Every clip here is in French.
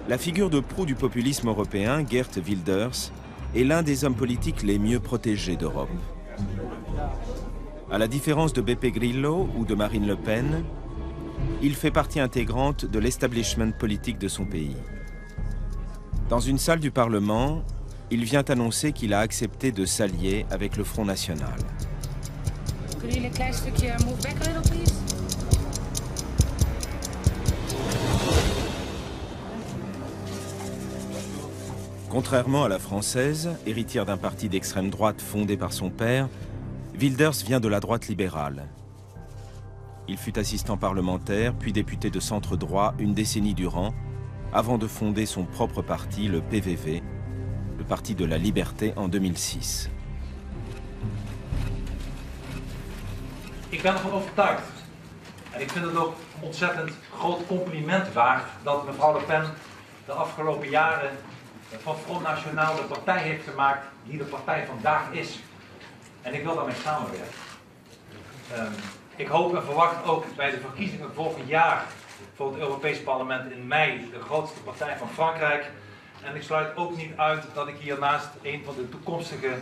La figure de proue du populisme européen, Geert Wilders, est l'un des hommes politiques les mieux protégés d'Europe. À la différence de Beppe Grillo ou de Marine Le Pen, il fait partie intégrante de l'establishment politique de son pays. Dans une salle du Parlement, il vient annoncer qu'il a accepté de s'allier avec le Front National. Contrairement à la française, héritière d'un parti d'extrême droite fondé par son père, Wilders vient de la droite libérale. Il fut assistant parlementaire, puis député de centre droit une décennie durant, avant de fonder son propre parti, le PVV, le Parti de la Liberté, en 2006. Ik ben ervan overtuigd, en ik vind het ook een ontzettend groot compliment waard, dat mevrouw Le Pen de afgelopen jaren van Front National de partij heeft gemaakt die de partij vandaag is. En ik wil daarmee samenwerken. Ik hoop en verwacht ook bij de verkiezingen volgend jaar voor het Europees Parlement in mei de grootste partij van Frankrijk. En ik sluit ook niet uit dat ik hiernaast een van de toekomstige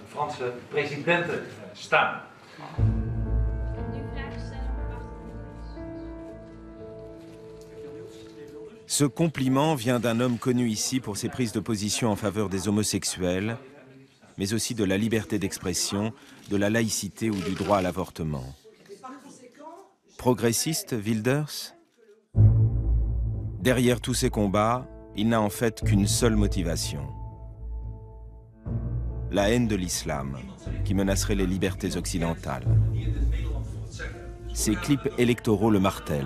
Franse presidenten sta. Ce compliment vient d'un homme connu ici pour ses prises de position en faveur des homosexuels, mais aussi de la liberté d'expression, de la laïcité ou du droit à l'avortement. Progressiste, Wilders? Derrière tous ces combats, il n'a en fait qu'une seule motivation. La haine de l'islam, qui menacerait les libertés occidentales. Ses clips électoraux le martèlent.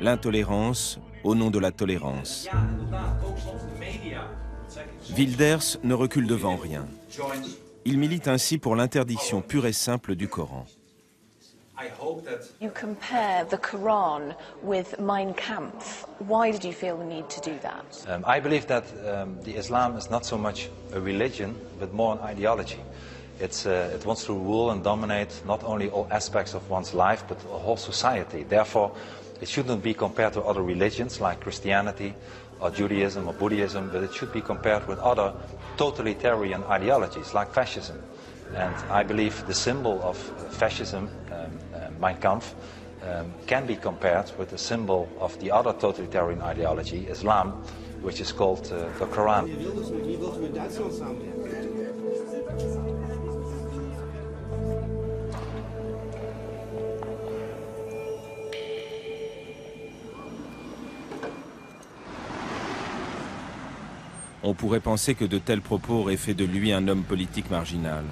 L'intolérance au nom de la tolérance. Wilders ne recule devant rien. Il milite ainsi pour l'interdiction pure et simple du Coran. You compare the Quran with Mein Kampf. Why did you feel the need to do that? I believe that the Islam is not so much a religion, but more an ideology. It wants to rule and dominate not only all aspects of one's life, but a whole society. Therefore, it shouldn't be compared to other religions like Christianity or Judaism or Buddhism, but it should be compared with other totalitarian ideologies like fascism. And I believe the symbol of fascism, Mein Kampf, can be compared with the symbol of the other totalitarian ideology, Islam, which is called the Quran. On pourrait penser que de tels propos auraient fait de lui un homme politique marginal.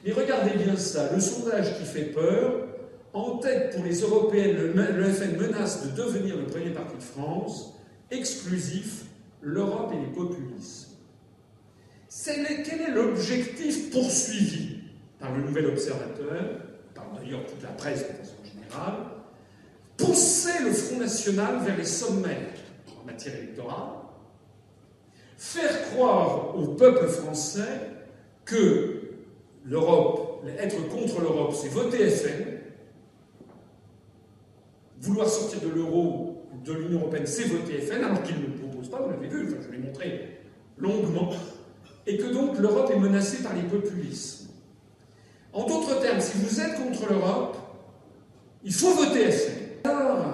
Mais regardez bien ça, le sondage qui fait peur, en tête pour les européennes, le FN menace de devenir le premier parti de France, exclusif, l'Europe et les populismes. Quel est l'objectif poursuivi par le nouvel observateur, par d'ailleurs toute la presse de façon générale? Pousser le Front National vers les sommets en matière électorale, faire croire au peuple français que l'Europe, être contre l'Europe, c'est voter FN. Vouloir sortir de l'euro, de l'Union européenne, c'est voter FN, alors qu'il ne le propose pas, vous l'avez vu, enfin, je l'ai montré longuement. Et que donc l'Europe est menacée par les populismes. En d'autres termes, si vous êtes contre l'Europe, il faut voter FN. Alors,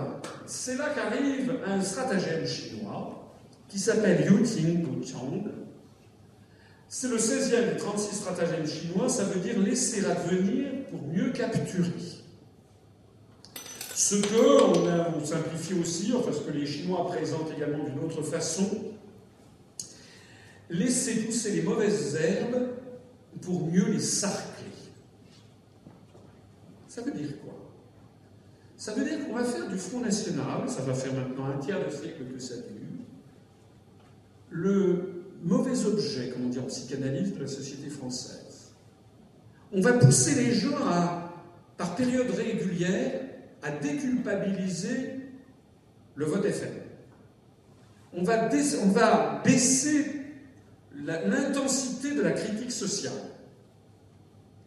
c'est là qu'arrive un stratagème chinois qui s'appelle Yu Ting-Chang. C'est le 16e des 36 stratagèmes chinois, ça veut dire laisser advenir pour mieux capturer. Ce que, on simplifie aussi, enfin ce que les Chinois présentent également d'une autre façon, laisser pousser les mauvaises herbes pour mieux les sarcler. Ça veut dire quoi? Ça veut dire qu'on va faire du Front National, ça va faire maintenant un tiers de siècle que ça dure, le mauvais objet, comme on dit en psychanalyse, de la société française. On va pousser les gens par période régulière à déculpabiliser le vote FM. On va baisser l'intensité de la critique sociale.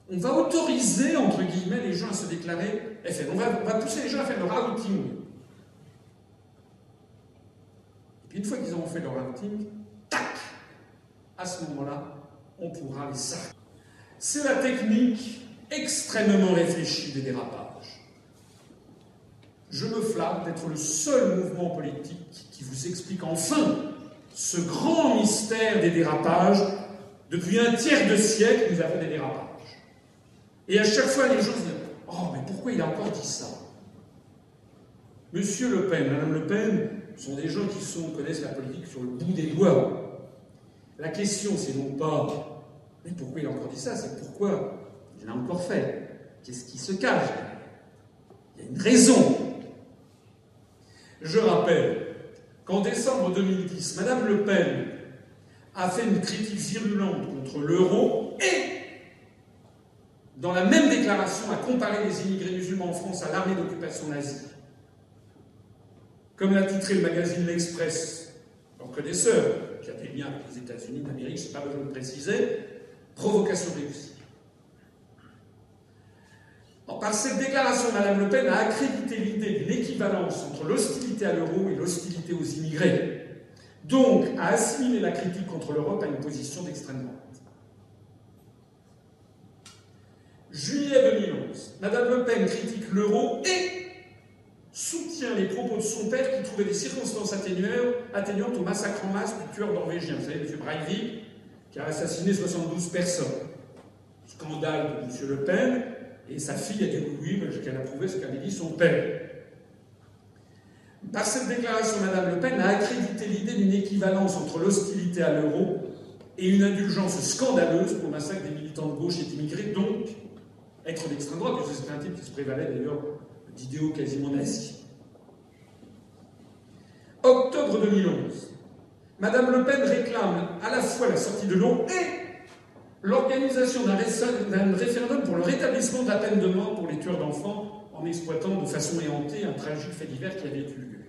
On va autoriser, entre guillemets, les gens à se déclarer FN. On va pousser les gens à faire leur outing. Et puis une fois qu'ils auront fait leur outing, tac, à ce moment-là, on pourra les sarcler. C'est la technique extrêmement réfléchie des dérapages. Je me flatte d'être le seul mouvement politique qui vous explique enfin ce grand mystère des dérapages. Depuis un tiers de siècle, nous avons des dérapages. Et à chaque fois, les gens se disent « Oh, mais pourquoi il a encore dit ça ?» Monsieur Le Pen, Madame Le Pen sont des gens qui connaissent la politique sur le bout des doigts. La question, c'est non pas « Mais pourquoi il a encore dit ça ?» C'est pourquoi il l'a encore fait. Qu'est-ce qui se cache? Il y a une raison. Je rappelle qu'en décembre 2010, Madame Le Pen a fait une critique virulente contre l'euro et, dans la même déclaration, a comparé les immigrés musulmans en France à l'armée d'occupation nazie. Comme l'a titré le magazine L'Express, leur connaisseur, qui a des liens avec les États-Unis d'Amérique, je n'ai pas besoin de préciser, provocation réussie. Par cette déclaration, Mme Le Pen a accrédité l'idée d'une équivalence entre l'hostilité à l'euro et l'hostilité aux immigrés, donc a assimilé la critique contre l'Europe à une position d'extrême droite. Juillet 2011, Mme Le Pen critique l'euro et soutient les propos de son père qui trouvait des circonstances atténuantes au massacre en masse du tueur norvégien. Vous savez, M. Breivik, qui a assassiné 72 personnes. Scandale de M. Le Pen. Et sa fille a dit oui, qu'elle approuvait ce qu'avait dit son père. Par cette déclaration, Mme Le Pen a accrédité l'idée d'une équivalence entre l'hostilité à l'euro et une indulgence scandaleuse pour le massacre des militants de gauche et d'immigrés, donc être d'extrême droite, puisque c'est un type qui se prévalait d'ailleurs d'idéaux quasiment nazis. Octobre 2011, Mme Le Pen réclame à la fois la sortie de l'euro et l'organisation d'un référendum pour le rétablissement de la peine de mort pour les tueurs d'enfants en exploitant de façon éhontée un tragique fait divers qui avait eu lieu.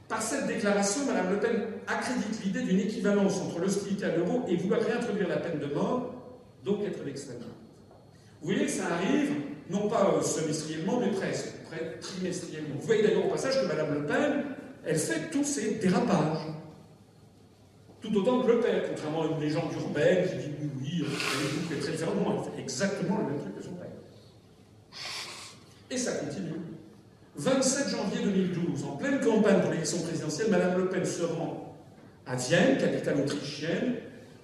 Par cette déclaration, Mme Le Pen accrédite l'idée d'une équivalence entre l'hostilité à l'euro et vouloir réintroduire la peine de mort, donc être d'extrême droite. Vous voyez que ça arrive, non pas semestriellement, mais presque, trimestriellement. Vous voyez d'ailleurs au passage que Mme Le Pen, elle fait tous ces dérapages. Tout autant que le père, contrairement à une légende urbaine qui dit oui, elle fait très différemment, elle fait exactement le même truc que son père. Et ça continue. 27 janvier 2012, en pleine campagne pour l'élection présidentielle, Mme Le Pen se rend à Vienne, capitale autrichienne,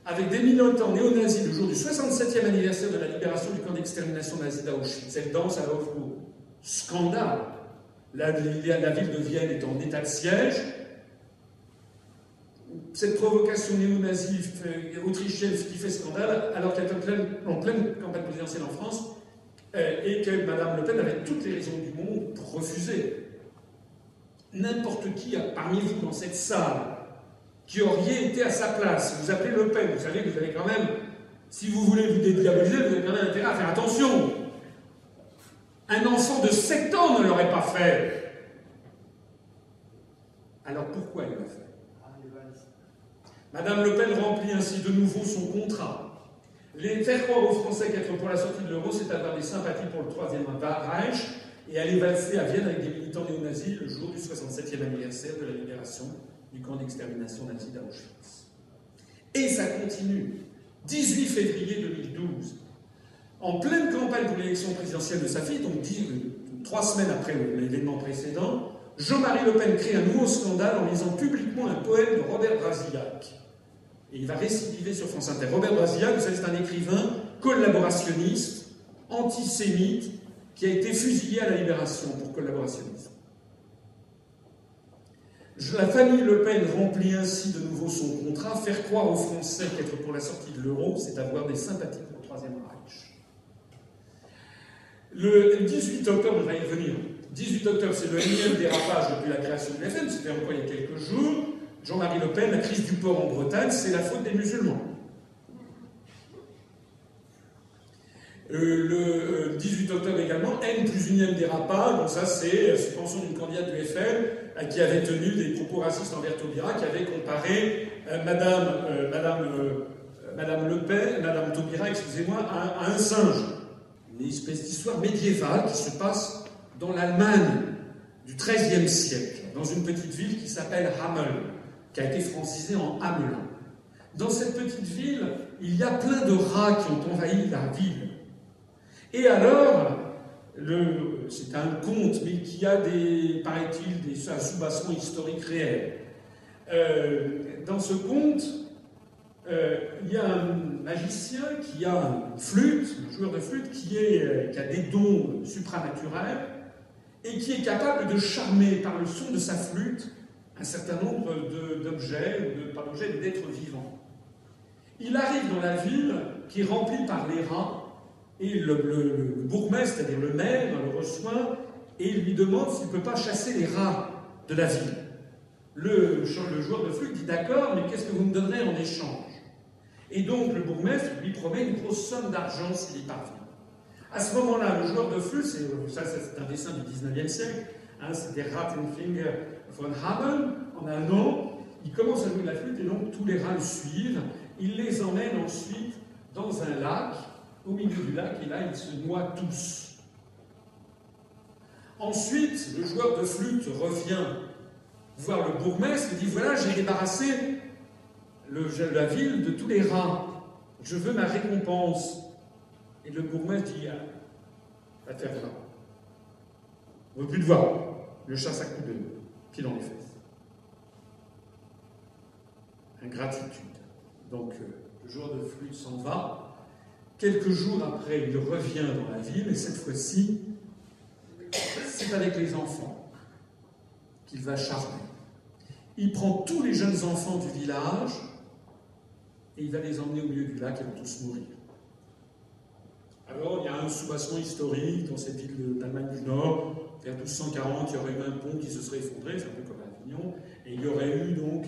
avec des militants néo-nazis le jour du 67e anniversaire de la libération du camp d'extermination nazi d'Auschwitz. Elle danse à Hofburg. Scandale. La ville de Vienne est en état de siège. Cette provocation néo-nazie autrichienne qui fait scandale, alors qu'elle est en pleine campagne présidentielle en France, et que Mme Le Pen avait toutes les raisons du monde pour refuser. N'importe qui parmi vous dans cette salle qui auriez été à sa place, vous appelez Le Pen, vous savez que vous avez quand même, si vous voulez vous dédiaboliser, vous avez quand même intérêt à faire attention. Un enfant de 7 ans ne l'aurait pas fait. Alors pourquoi il l'a fait? Madame Le Pen remplit ainsi de nouveau son contrat. Faire croire aux Français qu'être pour la sortie de l'euro, c'est avoir des sympathies pour le Troisième Reich et aller valser à Vienne avec des militants néo-nazis le jour du 67e anniversaire de la libération du camp d'extermination nazi d'Auschwitz. Et ça continue. 18 février 2012, en pleine campagne pour l'élection présidentielle de sa fille, donc 3 semaines après l'événement précédent, Jean-Marie Le Pen crée un nouveau scandale en lisant publiquement un poème de Robert Brasillac. Et il va récidiver sur France Inter. Robert Brasillac, vous savez, c'est un écrivain collaborationniste, antisémite, qui a été fusillé à la Libération pour collaborationnisme. La famille Le Pen remplit ainsi de nouveau son contrat. Faire croire aux Français qu'être pour la sortie de l'euro, c'est avoir des sympathies pour le Troisième Reich. Le 18 octobre, on va y revenir. 18 octobre, c'est le énième dérapage depuis la création de l'FN, c'était encore il y a quelques jours. Jean-Marie Le Pen, la crise du port en Bretagne, c'est la faute des musulmans. Le 18 octobre également, N plus unième dérapage, donc ça c'est suspension d'une candidate du FN qui avait tenu des propos racistes envers Taubira, qui avait comparé Madame Taubira, excusez-moi, à un singe. Une espèce d'histoire médiévale qui se passe dans l'Allemagne du XIIIe siècle, dans une petite ville qui s'appelle Hameln, qui a été francisée en Hamelin. Dans cette petite ville, il y a plein de rats qui ont envahi la ville. Et alors, c'est un conte, mais qui a paraît-il, un soubassement historique réel. Dans ce conte, il y a un magicien qui a une flûte, un joueur de flûte, qui a des dons supranaturels et qui est capable de charmer par le son de sa flûte un certain nombre d'objets, d'êtres vivants. Il arrive dans la ville qui est remplie par les rats, et le bourgmestre, c'est-à-dire le maire, le reçoit et lui demande s'il ne peut pas chasser les rats de la ville. Le joueur de flûte dit d'accord, mais qu'est-ce que vous me donnerez en échange? Et donc le bourgmestre lui promet une grosse somme d'argent s'il y parvient. À ce moment-là, le joueur de flûte, c'est un dessin du 19e siècle, c'était Rattenfinger von Hameln, en allemand, il commence à jouer de la flûte et donc tous les rats le suivent. Il les emmène ensuite dans un lac. Au milieu du lac, et là, ils se noient tous. Ensuite, le joueur de flûte revient voir le bourgmestre et dit « Voilà, j'ai débarrassé la ville de tous les rats. Je veux ma récompense. » Et le bourgmestre dit « Va te faire là. On ne veut plus te voir. » Le chasse à coups de pied dans les fesses. Ingratitude. Donc, le joueur de flûte s'en va. Quelques jours après, il revient dans la ville, et cette fois-ci, c'est avec les enfants qu'il va charmer. Il prend tous les jeunes enfants du village, et il va les emmener au milieu du lac, et ils vont tous mourir. Alors, il y a un soubassement historique dans cette ville d'Allemagne du Nord. Vers 1240, il y aurait eu un pont qui se serait effondré, c'est un peu comme à Avignon, et il y aurait eu donc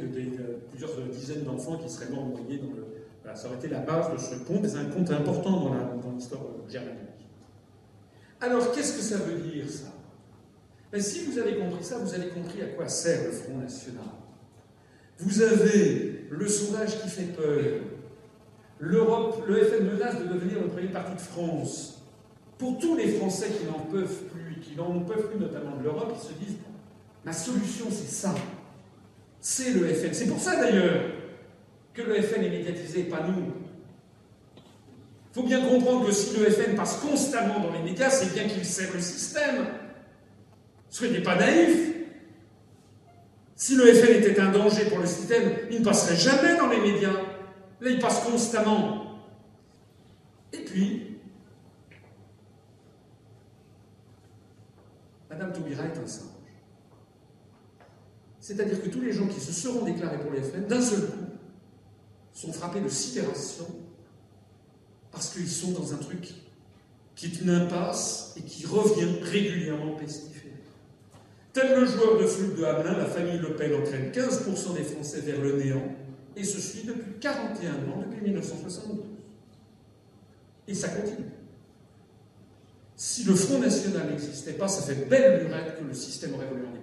plusieurs dizaines d'enfants qui seraient morts noyés dans le... Voilà, ça aurait été la base de ce conte, c'est un conte important dans l'histoire germanique. Alors, qu'est-ce que ça veut dire, ça? Ben, si vous avez compris ça, vous avez compris à quoi sert le Front National. Vous avez le sondage qui fait peur, l'Europe, le FN menace de devenir le premier parti de France. Pour tous les Français qui n'en peuvent plus, notamment de l'Europe, ils se disent « Ma solution, c'est ça. C'est le FN. » C'est pour ça, d'ailleurs, que le FN est médiatisé, pas nous. Il faut bien comprendre que si le FN passe constamment dans les médias, c'est bien qu'il sert le système. Soyez pas naïfs. Si le FN était un danger pour le système, il ne passerait jamais dans les médias. Là, il passe constamment. Et puis, Madame Taubira est un singe. C'est-à-dire que tous les gens qui se seront déclarés pour le FN, d'un seul coup, sont frappés de sidération parce qu'ils sont dans un truc qui est une impasse et qui revient régulièrement pestiféré. Tel le joueur de flûte de Hamelin, la famille Le Pen entraîne 15% des Français vers le néant et se suit depuis 41 ans, depuis 1972. Et ça continue. Si le Front National n'existait pas, ça fait belle lurette que le système aurait volé en